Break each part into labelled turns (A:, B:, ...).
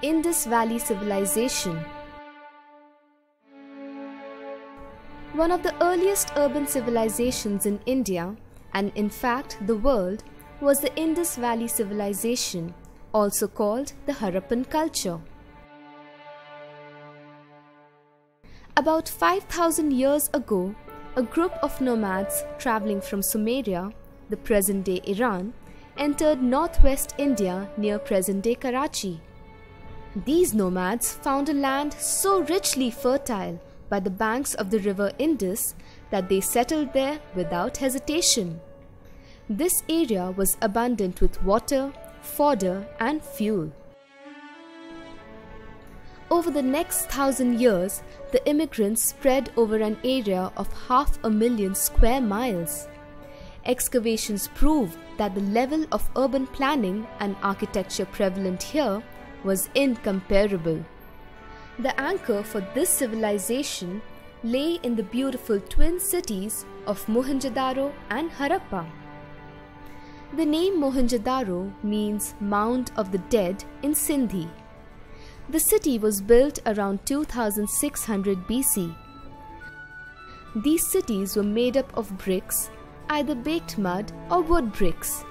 A: Indus Valley Civilization. One of the earliest urban civilizations in India, and in fact the world, was the Indus Valley Civilization, also called the Harappan culture. About 5,000 years ago, a group of nomads traveling from Sumeria, the present-day Iran, entered northwest India near present-day Karachi. These nomads found a land so richly fertile by the banks of the river Indus that they settled there without hesitation. This area was abundant with water, fodder and fuel. Over the next 1,000 years, the immigrants spread over an area of 500,000 square miles. Excavations prove that the level of urban planning and architecture prevalent here was incomparable. The anchor for this civilization lay in the beautiful twin cities of Mohenjo-daro and Harappa. The name Mohenjo-daro means Mound of the Dead in Sindhi. The city was built around 2600 BC. These cities were made up of bricks, either baked mud or wood bricks.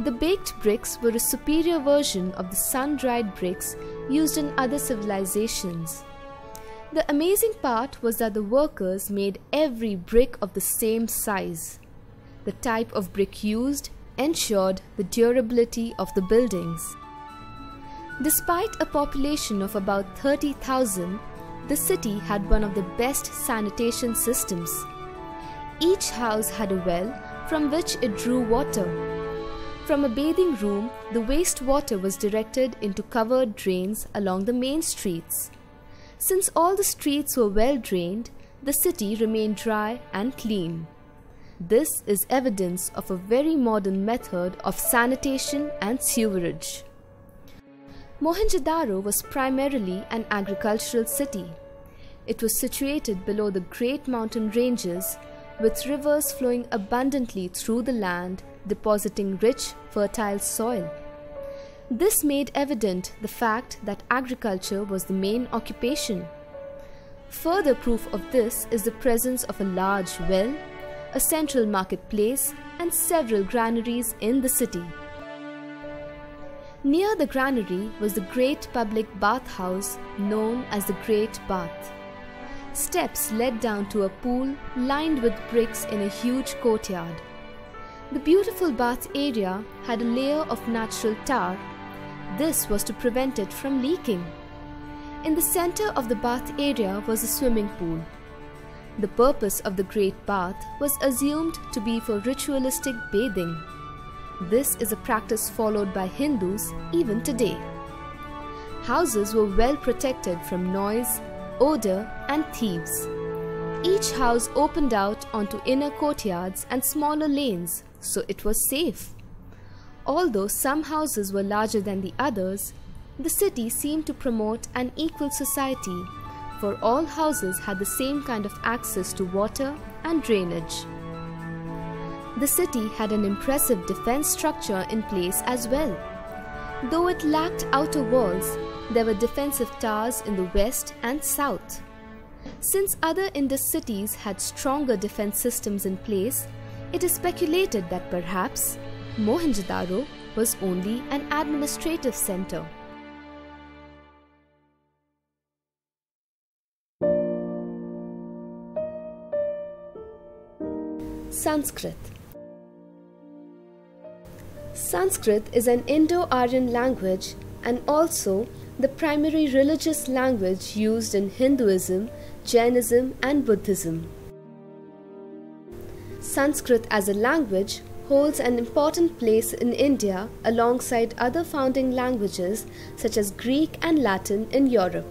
A: The baked bricks were a superior version of the sun-dried bricks used in other civilizations. The amazing part was that the workers made every brick of the same size. The type of brick used ensured the durability of the buildings. Despite a population of about 30,000, the city had one of the best sanitation systems. Each house had a well from which it drew water. From a bathing room, the wastewater was directed into covered drains along the main streets. Since all the streets were well drained, the city remained dry and clean. This is evidence of a very modern method of sanitation and sewerage. Mohenjo-daro was primarily an agricultural city. It was situated below the great mountain ranges, with rivers flowing abundantly through the land, depositing rich, fertile soil. This made evident the fact that agriculture was the main occupation. Further proof of this is the presence of a large well, a central marketplace, and several granaries in the city. Near the granary was the great public bathhouse known as the Great Bath. Steps led down to a pool lined with bricks in a huge courtyard. The beautiful bath area had a layer of natural tar. This was to prevent it from leaking. In the center of the bath area was a swimming pool. The purpose of the Great Bath was assumed to be for ritualistic bathing. This is a practice followed by Hindus even today. Houses were well protected from noise, odor, and thieves. Each house opened out onto inner courtyards and smaller lanes, so it was safe. Although some houses were larger than the others, the city seemed to promote an equal society, for all houses had the same kind of access to water and drainage. The city had an impressive defense structure in place as well. Though it lacked outer walls, there were defensive towers in the west and south. Since other Indus cities had stronger defense systems in place, it is speculated that perhaps Mohenjo-daro was only an administrative center. Sanskrit. Sanskrit is an Indo-Aryan language and also the primary religious language used in Hinduism, Jainism and Buddhism. Sanskrit as a language holds an important place in India alongside other founding languages such as Greek and Latin in Europe.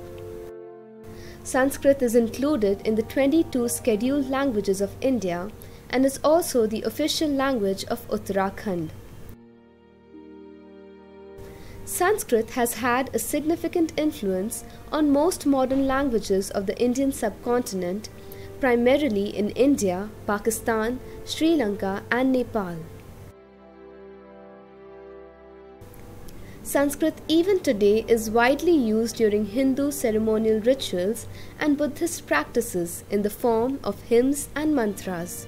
A: Sanskrit is included in the 22 scheduled languages of India and is also the official language of Uttarakhand. Sanskrit has had a significant influence on most modern languages of the Indian subcontinent, primarily in India, Pakistan, Sri Lanka and Nepal. Sanskrit even today is widely used during Hindu ceremonial rituals and Buddhist practices in the form of hymns and mantras.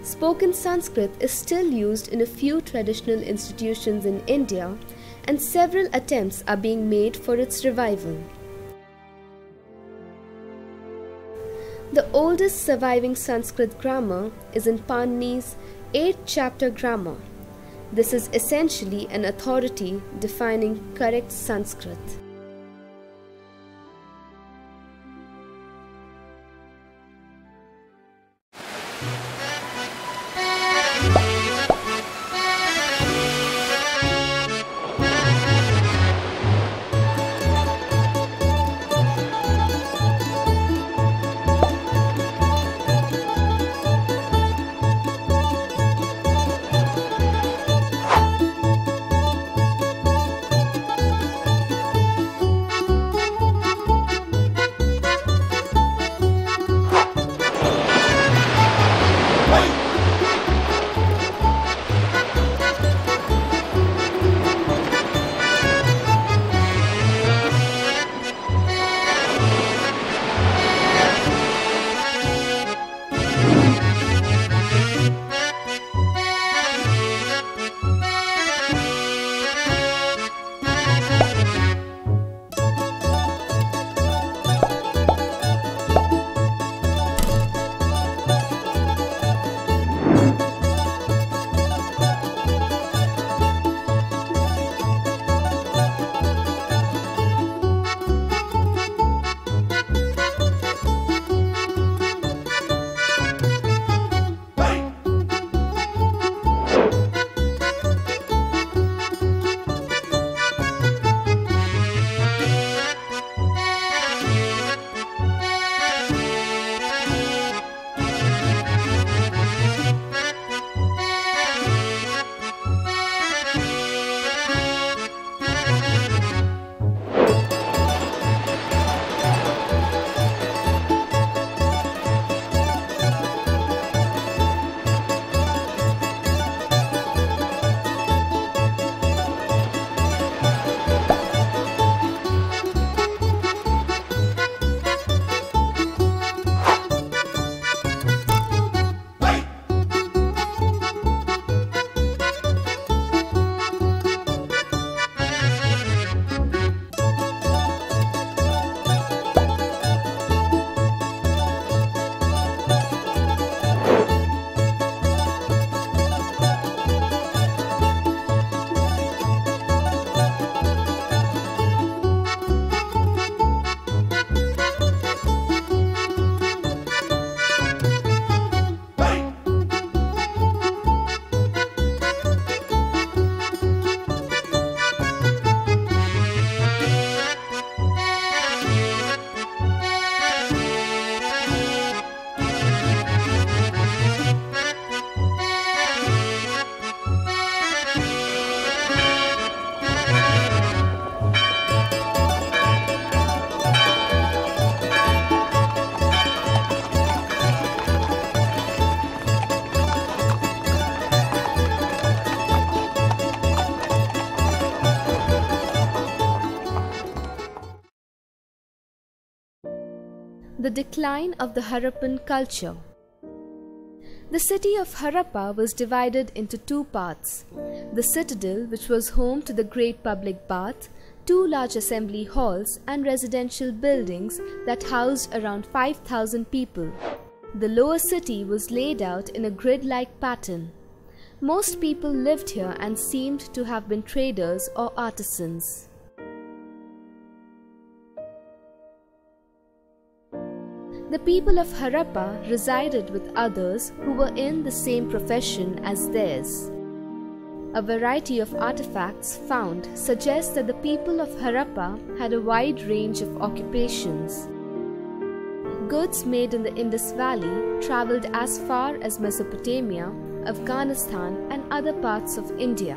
A: Spoken Sanskrit is still used in a few traditional institutions in India, and several attempts are being made for its revival. The oldest surviving Sanskrit grammar is in Panini's 8th chapter grammar. This is essentially an authority defining correct Sanskrit. The decline of the Harappan culture. The city of Harappa was divided into two parts: the citadel, which was home to the great public bath, two large assembly halls, and residential buildings that housed around 5,000 people. The lower city was laid out in a grid-like pattern. Most people lived here and seemed to have been traders or artisans. The people of Harappa resided with others who were in the same profession as theirs. A variety of artifacts found suggest that the people of Harappa had a wide range of occupations. Goods made in the Indus Valley traveled as far as Mesopotamia, Afghanistan, and other parts of India.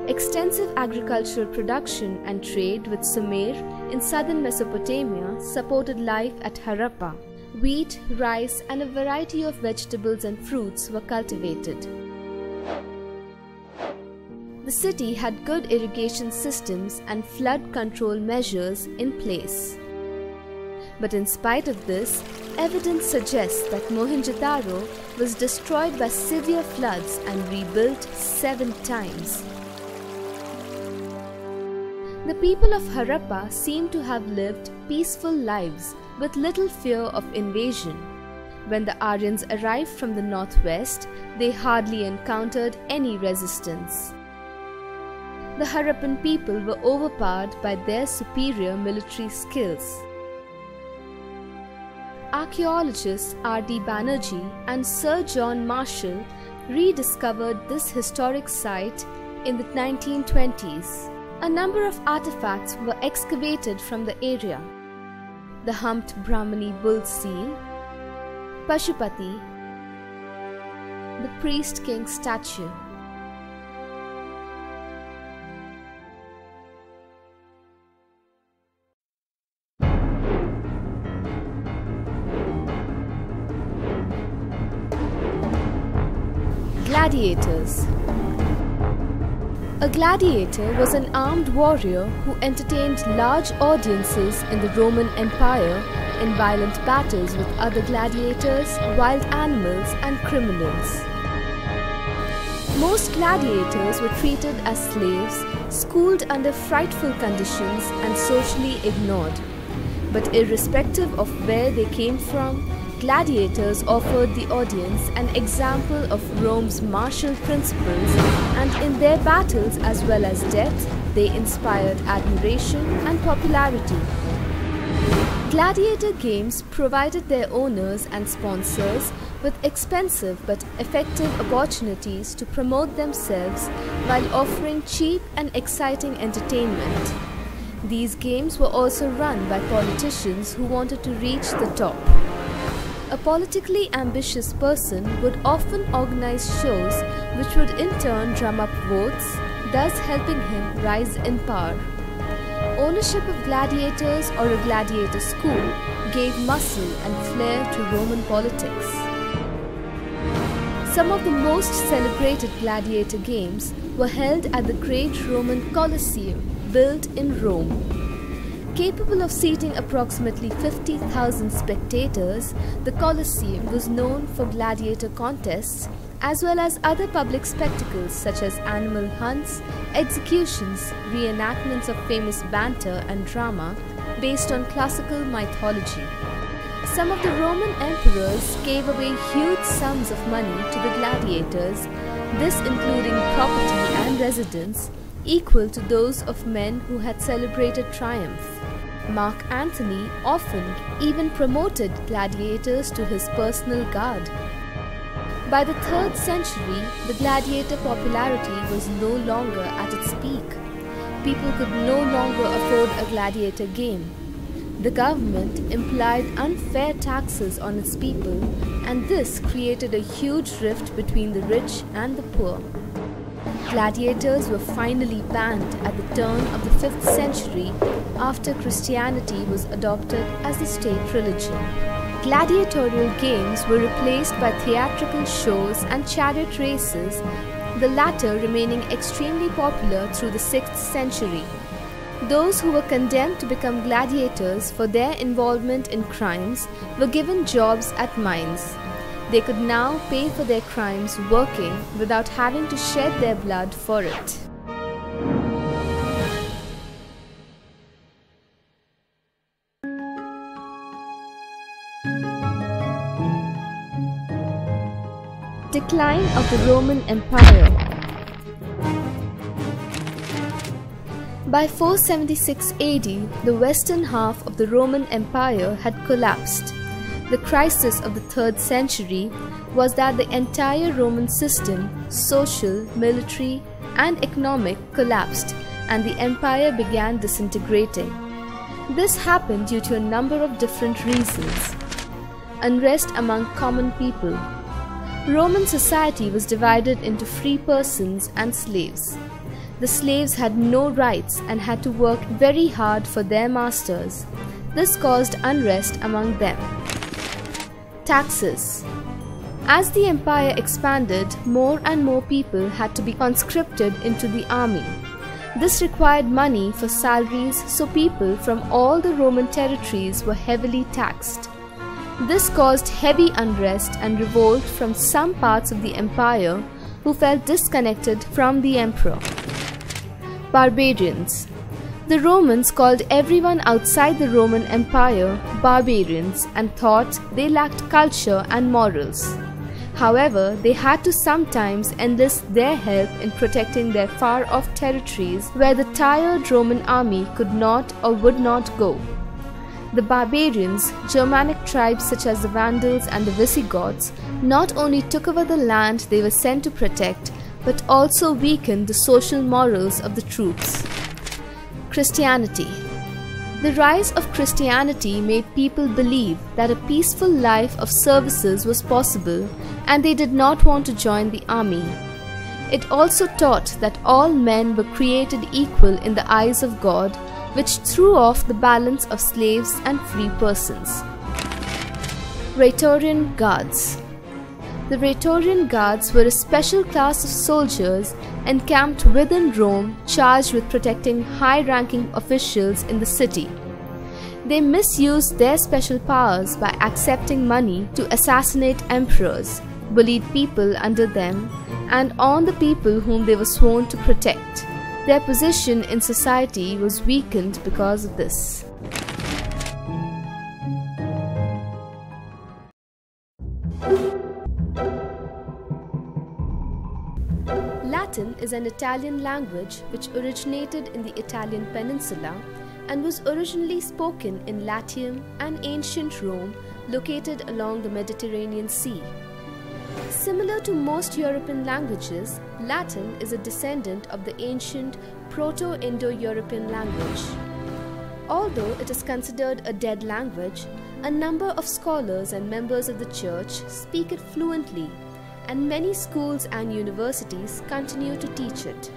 A: Extensive agricultural production and trade with Sumer in southern Mesopotamia supported life at Harappa. Wheat, rice, and a variety of vegetables and fruits were cultivated. The city had good irrigation systems and flood control measures in place. But in spite of this, evidence suggests that Mohenjo-daro was destroyed by severe floods and rebuilt 7 times. The people of Harappa seem to have lived peaceful lives with little fear of invasion. When the Aryans arrived from the northwest, they hardly encountered any resistance. The Harappan people were overpowered by their superior military skills. Archaeologists R.D. Banerjee and Sir John Marshall rediscovered this historic site in the 1920s. A number of artifacts were excavated from the area. The humped Brahmani bull seal, Pashupati, the priest king statue. Gladiators. A gladiator was an armed warrior who entertained large audiences in the Roman Empire in violent battles with other gladiators, wild animals, and criminals. Most gladiators were treated as slaves, schooled under frightful conditions, and socially ignored. But irrespective of where they came from, gladiators offered the audience an example of Rome's martial principles, and in their battles as well as death, they inspired admiration and popularity. Gladiator games provided their owners and sponsors with expensive but effective opportunities to promote themselves while offering cheap and exciting entertainment. These games were also run by politicians who wanted to reach the top. A politically ambitious person would often organize shows which would in turn drum up votes, thus helping him rise in power. Ownership of gladiators or a gladiator school gave muscle and flair to Roman politics. Some of the most celebrated gladiator games were held at the great Roman Colosseum, built in Rome. Capable of seating approximately 50,000 spectators, the Colosseum was known for gladiator contests as well as other public spectacles such as animal hunts, executions, reenactments of famous banter and drama based on classical mythology. Some of the Roman emperors gave away huge sums of money to the gladiators, this including property and residence, equal to those of men who had celebrated triumph. Mark Antony often even promoted gladiators to his personal guard. By the 3rd century, the gladiator popularity was no longer at its peak. People could no longer afford a gladiator game. The government implied unfair taxes on its people, and this created a huge rift between the rich and the poor. Gladiators were finally banned at the turn of the 5th century after Christianity was adopted as the state religion. Gladiatorial games were replaced by theatrical shows and chariot races, the latter remaining extremely popular through the 6th century. Those who were condemned to become gladiators for their involvement in crimes were given jobs at mines. They could now pay for their crimes working without having to shed their blood for it. Decline of the Roman Empire. By 476 AD, the western half of the Roman Empire had collapsed. The crisis of the 3rd century was that the entire Roman system, social, military, and economic, collapsed, and the empire began disintegrating. This happened due to a number of different reasons. Unrest among common people. Roman society was divided into free persons and slaves. The slaves had no rights and had to work very hard for their masters. This caused unrest among them. Taxes. As the empire expanded, more and more people had to be conscripted into the army. This required money for salaries, so people from all the Roman territories were heavily taxed. This caused heavy unrest and revolt from some parts of the empire who felt disconnected from the emperor. Barbarians. The Romans called everyone outside the Roman Empire barbarians and thought they lacked culture and morals. However, they had to sometimes enlist their help in protecting their far-off territories where the tired Roman army could not or would not go. The barbarians, Germanic tribes such as the Vandals and the Visigoths, not only took over the land they were sent to protect, but also weakened the social morals of the troops. Christianity. The rise of Christianity made people believe that a peaceful life of services was possible, and they did not want to join the army. It also taught that all men were created equal in the eyes of God, which threw off the balance of slaves and free persons. Praetorian Guards. The Praetorian Guards were a special class of soldiers encamped within Rome charged with protecting high-ranking officials in the city. They misused their special powers by accepting money to assassinate emperors, bullied people under them, and on the people whom they were sworn to protect. Their position in society was weakened because of this. Latin is an Italian language which originated in the Italian peninsula and was originally spoken in Latium and ancient Rome, located along the Mediterranean Sea. Similar to most European languages, Latin is a descendant of the ancient Proto-Indo-European language. Although it is considered a dead language, a number of scholars and members of the Church speak it fluently, and many schools and universities continue to teach it.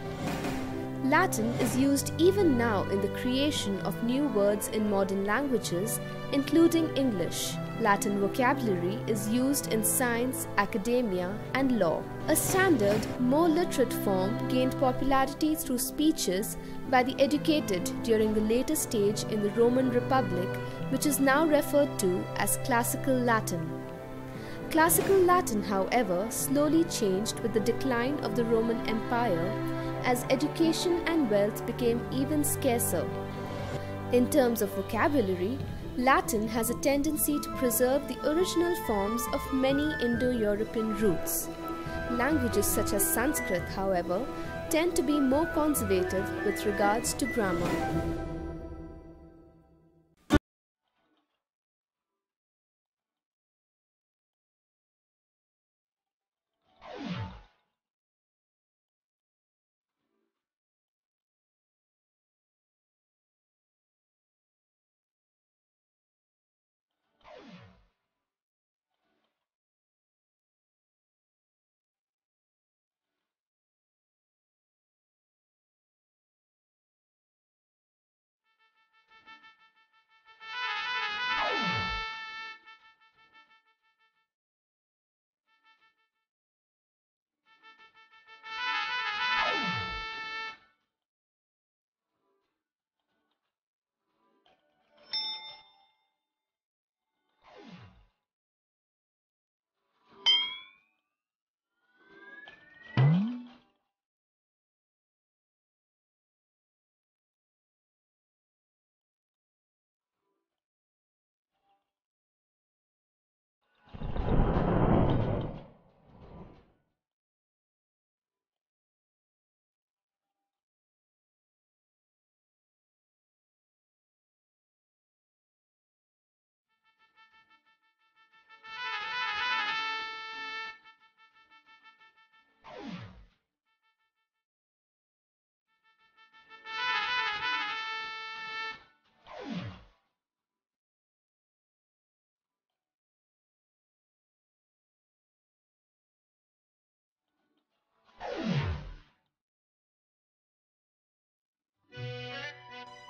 A: Latin is used even now in the creation of new words in modern languages, including English. Latin vocabulary is used in science, academia, and law. A standard, more literate form gained popularity through speeches by the educated during the later stage in the Roman Republic, which is now referred to as Classical Latin. Classical Latin, however, slowly changed with the decline of the Roman Empire as education and wealth became even scarcer. In terms of vocabulary, Latin has a tendency to preserve the original forms of many Indo-European roots. Languages such as Sanskrit, however, tend to be more conservative with regards to grammar.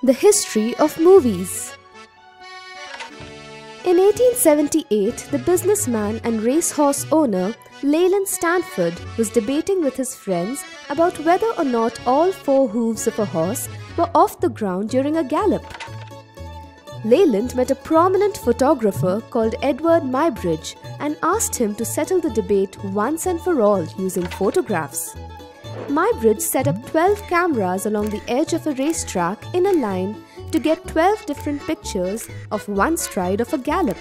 A: The history of movies. In 1878, the businessman and racehorse owner Leland Stanford was debating with his friends about whether or not all four hooves of a horse were off the ground during a gallop. Leland met a prominent photographer called Edward Muybridge and asked him to settle the debate once and for all using photographs. Muybridge set up 12 cameras along the edge of a racetrack in a line to get 12 different pictures of one stride of a gallop.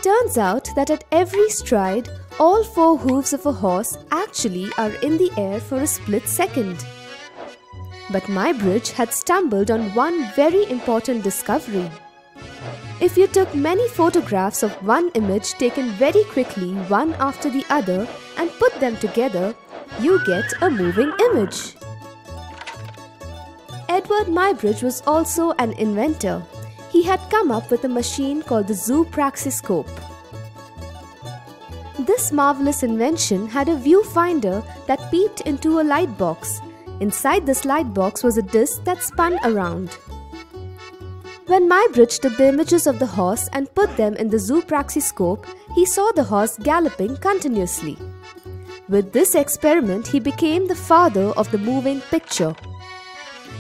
A: Turns out that at every stride, all four hooves of a horse actually are in the air for a split second. But Muybridge had stumbled on one very important discovery. If you took many photographs of one image taken very quickly one after the other and put them together, you get a moving image. Edward Muybridge was also an inventor. He had come up with a machine called the zoopraxiscope. This marvelous invention had a viewfinder that peeped into a light box. Inside this light box was a disc that spun around. When Muybridge took the images of the horse and put them in the zoopraxiscope, he saw the horse galloping continuously. With this experiment, he became the father of the moving picture.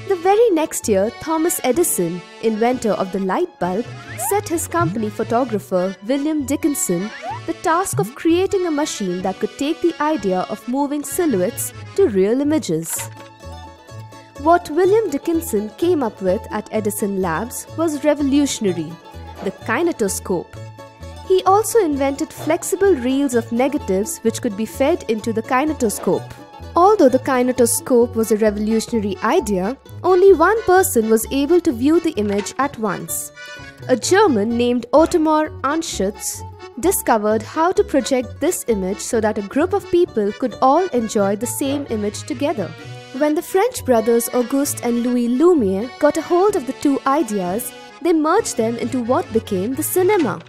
A: The very next year, Thomas Edison, inventor of the light bulb, set his company photographer William Dickinson the task of creating a machine that could take the idea of moving silhouettes to real images. What William Dickinson came up with at Edison Labs was revolutionary, the kinetoscope. He also invented flexible reels of negatives which could be fed into the kinetoscope. Although the kinetoscope was a revolutionary idea, only one person was able to view the image at once. A German named Ottomar Anschutz discovered how to project this image so that a group of people could all enjoy the same image together. When the French brothers Auguste and Louis Lumière got a hold of the two ideas, they merged them into what became the cinema.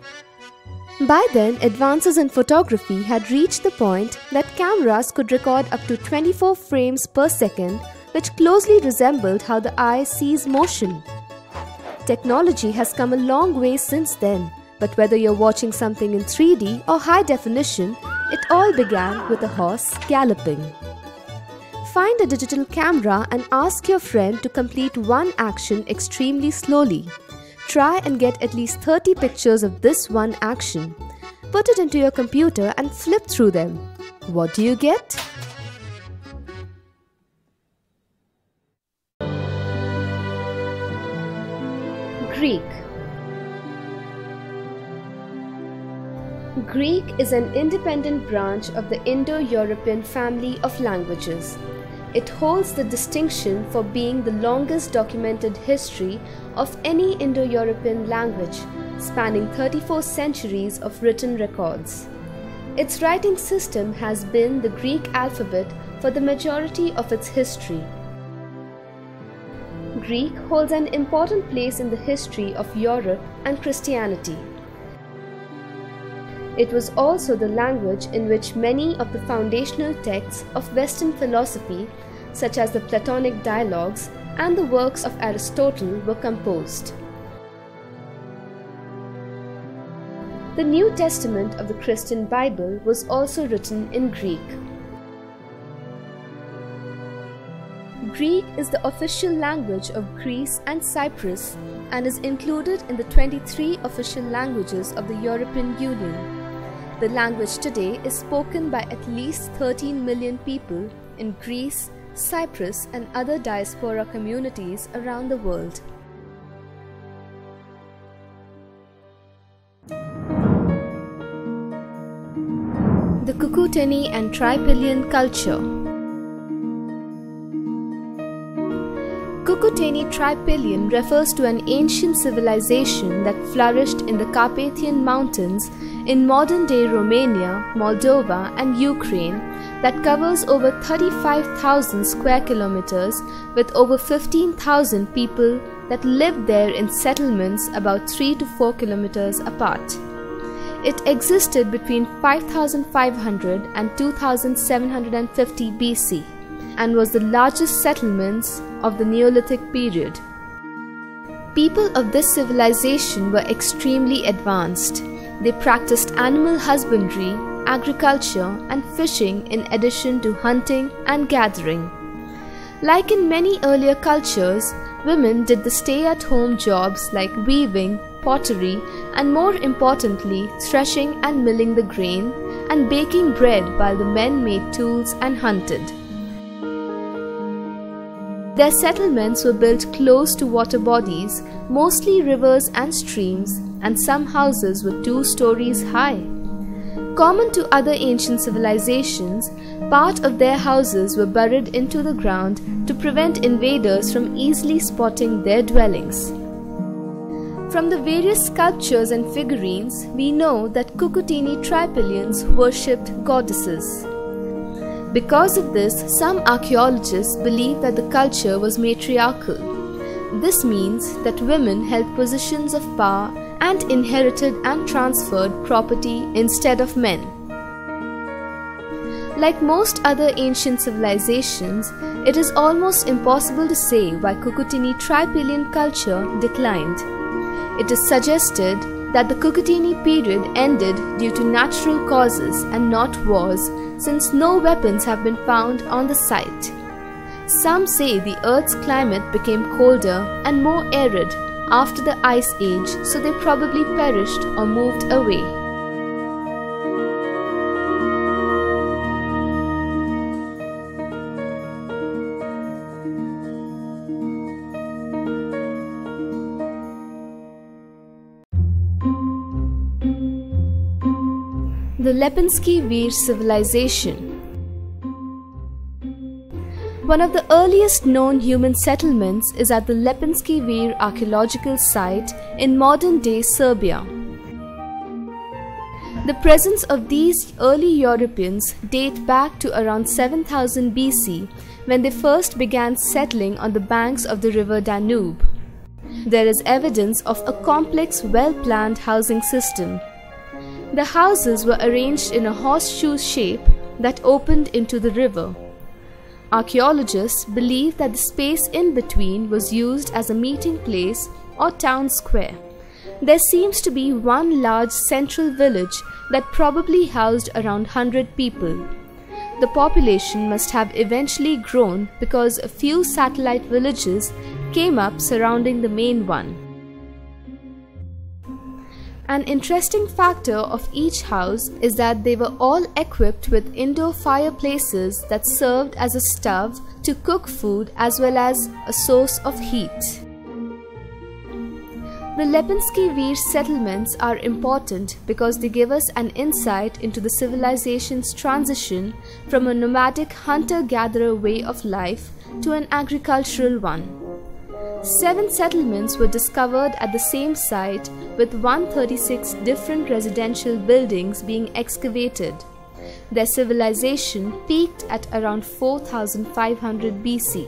A: By then, advances in photography had reached the point that cameras could record up to 24 frames per second, which closely resembled how the eye sees motion. Technology has come a long way since then, but whether you're watching something in 3D or high definition, it all began with a horse galloping. Find a digital camera and ask your friend to complete one action extremely slowly. Try and get at least 30 pictures of this one action. Put it into your computer and flip through them. What do you get? Greek. Greek is an independent branch of the Indo-European family of languages. It holds the distinction for being the longest documented history of any Indo-European language, spanning 34 centuries of written records. Its writing system has been the Greek alphabet for the majority of its history. Greek holds an important place in the history of Europe and Christianity. It was also the language in which many of the foundational texts of Western philosophy, such as the Platonic dialogues and the works of Aristotle, were composed. The New Testament of the Christian Bible was also written in Greek. Greek is the official language of Greece and Cyprus and is included in the 23 official languages of the European Union. The language today is spoken by at least 13 million people in Greece, Cyprus, and other diaspora communities around the world. The Cucuteni and Trypillian culture. Cucuteni Trypillian refers to an ancient civilization that flourished in the Carpathian Mountains in modern-day Romania, Moldova, and Ukraine that covers over 35,000 square kilometers with over 15,000 people that lived there in settlements about 3 to 4 kilometers apart. It existed between 5,500 and 2,750 BC and was the largest settlements of the Neolithic period. People of this civilization were extremely advanced. They practiced animal husbandry, agriculture, and fishing in addition to hunting and gathering. Like in many earlier cultures, women did the stay-at-home jobs like weaving, pottery, and more importantly, threshing and milling the grain, and baking bread while the men made tools and hunted. Their settlements were built close to water bodies, mostly rivers and streams, and some houses were 2 stories high. Common to other ancient civilizations, part of their houses were buried into the ground to prevent invaders from easily spotting their dwellings. From the various sculptures and figurines, we know that Cucuteni Trypillians worshipped goddesses. Because of this, some archaeologists believe that the culture was matriarchal. This means that women held positions of power and inherited and transferred property instead of men. Like most other ancient civilizations, it is almost impossible to say why Cucuteni Trypillian culture declined. It is suggested that the Cucuteni period ended due to natural causes and not wars, since no weapons have been found on the site. Some say the Earth's climate became colder and more arid after the Ice Age, so they probably perished or moved away. The Lepenski Vir Civilization. One of the earliest known human settlements is at the Lepenski Vir archaeological site in modern-day Serbia. The presence of these early Europeans date back to around 7000 BC, when they first began settling on the banks of the river Danube. There is evidence of a complex, well-planned housing system. The houses were arranged in a horseshoe shape that opened into the river. Archaeologists believe that the space in between was used as a meeting place or town square. There seems to be one large central village that probably housed around 100 people. The population must have eventually grown because a few satellite villages came up surrounding the main one. An interesting factor of each house is that they were all equipped with indoor fireplaces that served as a stove to cook food as well as a source of heat. The Lepenski Vir settlements are important because they give us an insight into the civilization's transition from a nomadic hunter-gatherer way of life to an agricultural one. 7 settlements were discovered at the same site, with 136 different residential buildings being excavated. Their civilization peaked at around 4500 BC.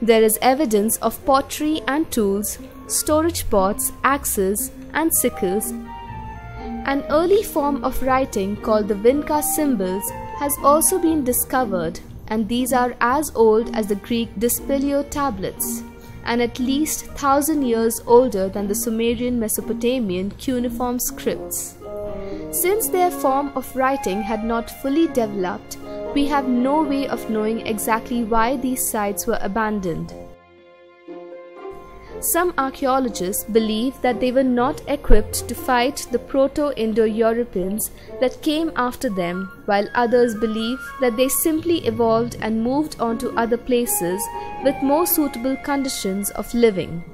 A: There is evidence of pottery and tools, storage pots, axes, and sickles. An early form of writing called the Vinca symbols has also been discovered, and these are as old as the Greek Dispilio tablets, and at least 1000 years older than the Sumerian Mesopotamian cuneiform scripts. Since their form of writing had not fully developed, we have no way of knowing exactly why these sites were abandoned. Some archaeologists believe that they were not equipped to fight the Proto-Indo-Europeans that came after them, while others believe that they simply evolved and moved on to other places with more suitable conditions of living.